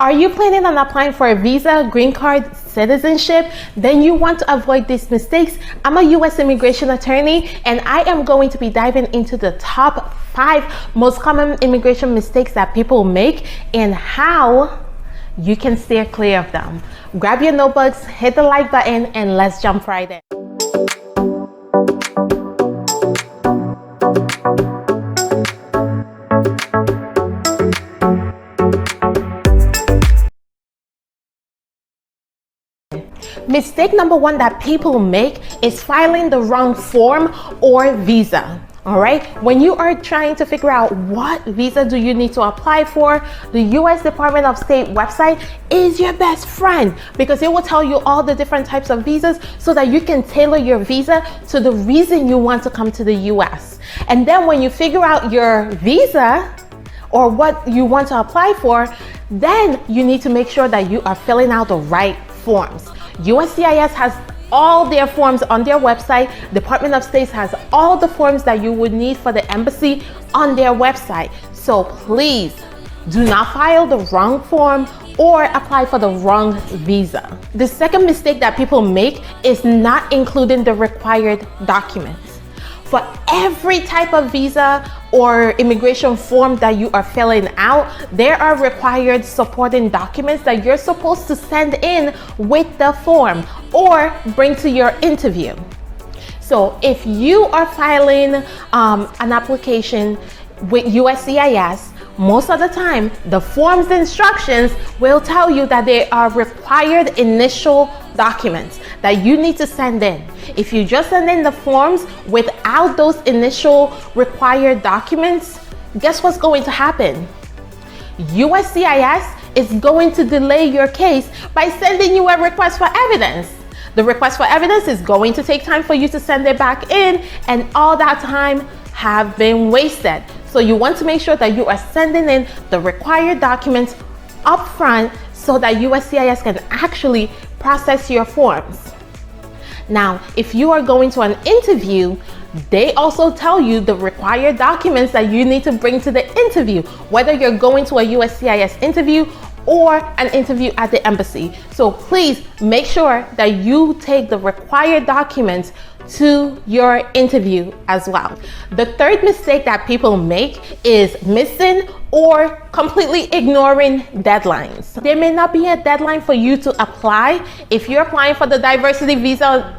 Are you planning on applying for a visa, green card, citizenship? Then you want to avoid these mistakes. I'm a U.S. immigration attorney, and I am going to be diving into the top 5 most common immigration mistakes that people make and how you can steer clear of them. Grab your notebooks, hit the like button, and let's jump right in. Mistake number 1 that people make is filing the wrong form or visa. All right, when you are trying to figure out what visa do you need to apply for, the U.S. Department of State website is your best friend because it will tell you all the different types of visas so that you can tailor your visa to the reason you want to come to the U.S. And then when you figure out your visa or what you want to apply for, then you need to make sure that you are filling out the right forms. USCIS has all their forms on their website. Department of State has all the forms that you would need for the embassy on their website. So please do not file the wrong form or apply for the wrong visa. The second mistake that people make is not including the required documents. For every type of visa or immigration form that you are filling out, there are required supporting documents that you're supposed to send in with the form or bring to your interview. So if you are filing an application with USCIS, most of the time, the form's instructions will tell you that there are required initial documents that you need to send in. If you just send in the forms without those initial required documents, guess what's going to happen? USCIS is going to delay your case by sending you a request for evidence. The request for evidence is going to take time for you to send it back in, and all that time have been wasted. So you want to make sure that you are sending in the required documents up front so that USCIS can actually process your forms. Now, if you are going to an interview, they also tell you the required documents that you need to bring to the interview, whether you're going to a USCIS interview or an interview at the embassy. So please make sure that you take the required documents to your interview as well. The third mistake that people make is missing or completely ignoring deadlines. There may not be a deadline for you to apply. If you're applying for the diversity visa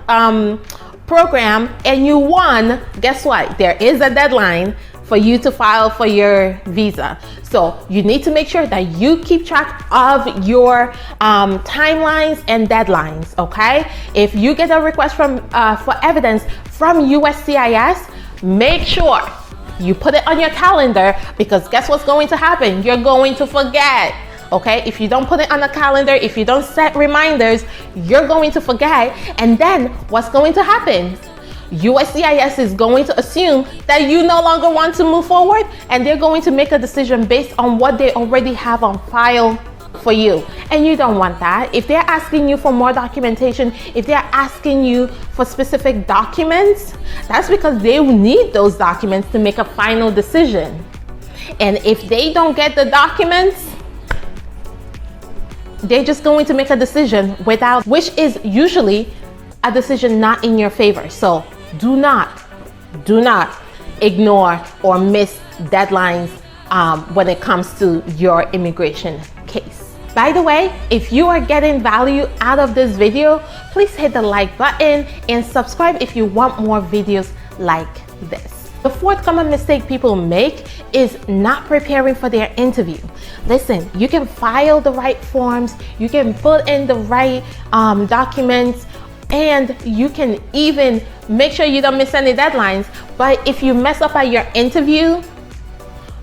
program and you won, guess what? There is a deadline for you to file for your visa. So you need to make sure that you keep track of your timelines and deadlines, okay? If you get a request from for evidence from USCIS, make sure you put it on your calendar, because guess what's going to happen? You're going to forget, okay? If you don't put it on the calendar, if you don't set reminders, you're going to forget. And then what's going to happen? USCIS is going to assume that you no longer want to move forward, and they're going to make a decision based on what they already have on file for you. And you don't want that. If they're asking you for more documentation, if they're asking you for specific documents, that's because they need those documents to make a final decision. And if they don't get the documents, they're just going to make a decision without, which is usually a decision not in your favor. So do not ignore or miss deadlines when it comes to your immigration case. By the way, if you are getting value out of this video, please hit the like button and subscribe if you want more videos like this. The fourth common mistake people make is not preparing for their interview. Listen, you can file the right forms, you can put in the right documents, and you can even make sure you don't miss any deadlines. But if you mess up at your interview,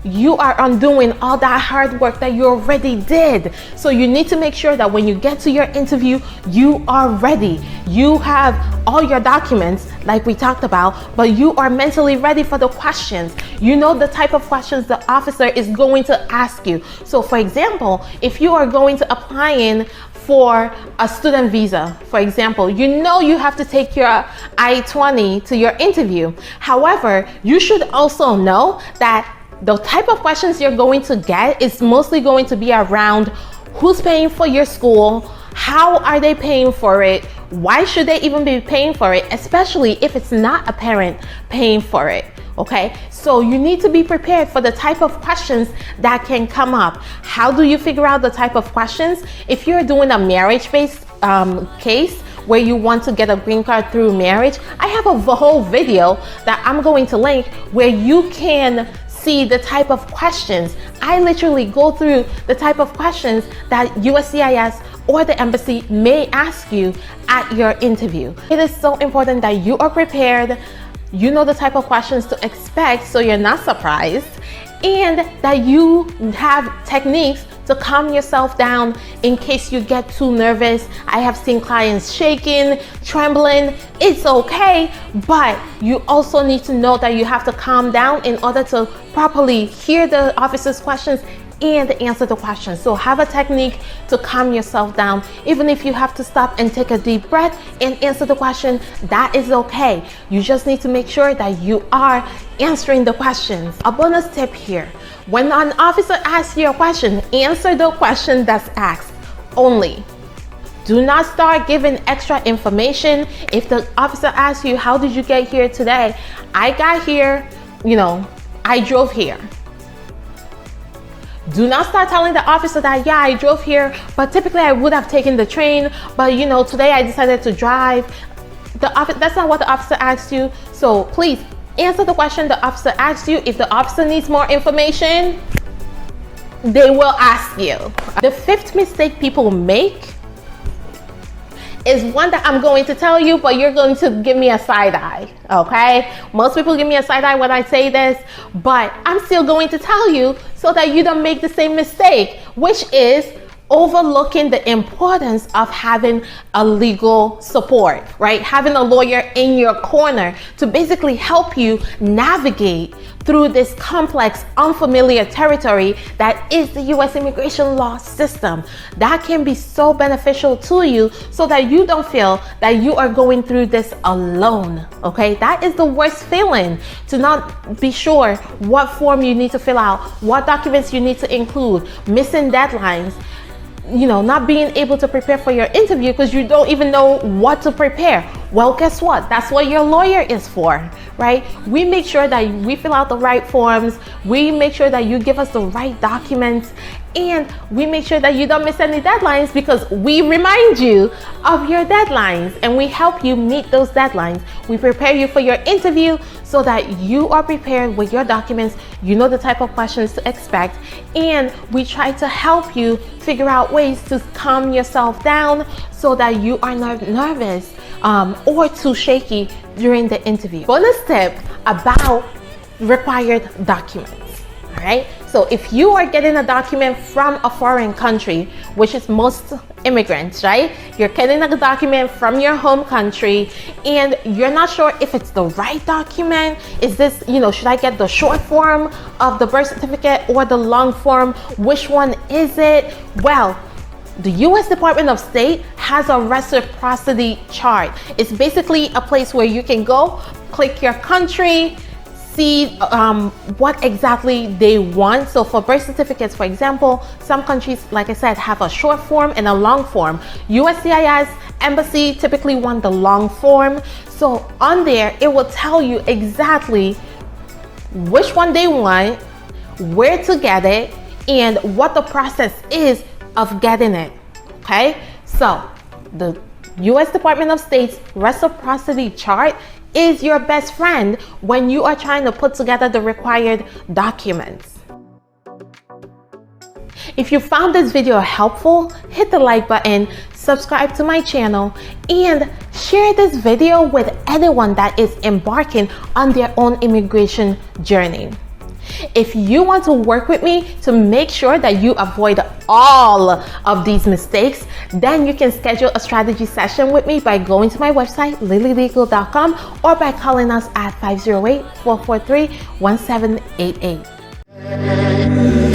you are undoing all that hard work that you already did. So you need to make sure that when you get to your interview, you are ready. You have all your documents like we talked about, but you are mentally ready for the questions. You know the type of questions the officer is going to ask you. So for example, if you are going to apply in for a student visa, for example, you know you have to take your I-20 to your interview. However, you should also know that the type of questions you're going to get is mostly going to be around who's paying for your school, how are they paying for it, why should they even be paying for it, especially if it's not a parent paying for it. Okay, so you need to be prepared for the type of questions that can come up. How do you figure out the type of questions? If you're doing a marriage-based case where you want to get a green card through marriage, I have a whole video that I'm going to link where you can see the type of questions. I literally go through the type of questions that USCIS or the embassy may ask you at your interview. It is so important that you are prepared, you know the type of questions to expect so you're not surprised, and that you have techniques to calm yourself down in case you get too nervous. I have seen clients shaking, trembling. It's okay, but you also need to know that you have to calm down in order to properly hear the officer's questions and answer the question. So have a technique to calm yourself down. Even if you have to stop and take a deep breath and answer the question, that is okay. You just need to make sure that you are answering the questions. A bonus tip here: when an officer asks you a question, answer the question that's asked only. Do not start giving extra information. If the officer asks you, how did you get here today? I got here, I drove here. Do not start telling the officer that, yeah, I drove here, but typically I would have taken the train, but today I decided to drive. That's not what the officer asked you. So please answer the question the officer asked you. If the officer needs more information, they will ask you. The fifth mistake people make is one that I'm going to tell you, but you're going to give me a side eye, okay? Most people give me a side eye when I say this, but I'm still going to tell you so that you don't make the same mistake, which is overlooking the importance of having a legal support, right? Having a lawyer in your corner to basically help you navigate through this complex, unfamiliar territory that is the U.S. immigration law system. That can be so beneficial to you so that you don't feel that you are going through this alone, okay? That is the worst feeling, to not be sure what form you need to fill out, what documents you need to include, missing deadlines, not being able to prepare for your interview because you don't even know what to prepare. Well, guess what? That's what your lawyer is for, right? We make sure that we fill out the right forms. We make sure that you give us the right documents, and we make sure that you don't miss any deadlines because we remind you of your deadlines and we help you meet those deadlines. We prepare you for your interview so that you are prepared with your documents, you know the type of questions to expect, and we try to help you figure out ways to calm yourself down so that you are not nervous or too shaky during the interview. Bonus tip about required documents, all right? So if you are getting a document from a foreign country, which is most immigrants, right? You're getting a document from your home country and you're not sure if it's the right document. Is this, should I get the short form of the birth certificate or the long form? Which one is it? Well, the U.S. Department of State has a reciprocity chart. It's basically a place where you can go, click your country, see what exactly they want. So for birth certificates, for example, some countries, like I said, have a short form and a long form. USCIS embassy typically want the long form. So on there, it will tell you exactly which one they want, where to get it, and what the process is of getting it, okay? So the U.S. Department of State's reciprocity chart is your best friend when you are trying to put together the required documents. If you found this video helpful, hit the like button, subscribe to my channel, and share this video with anyone that is embarking on their own immigration journey. If you want to work with me to make sure that you avoid all of these mistakes, then you can schedule a strategy session with me by going to my website, Lillylegal.com, or by calling us at 508-443-1788.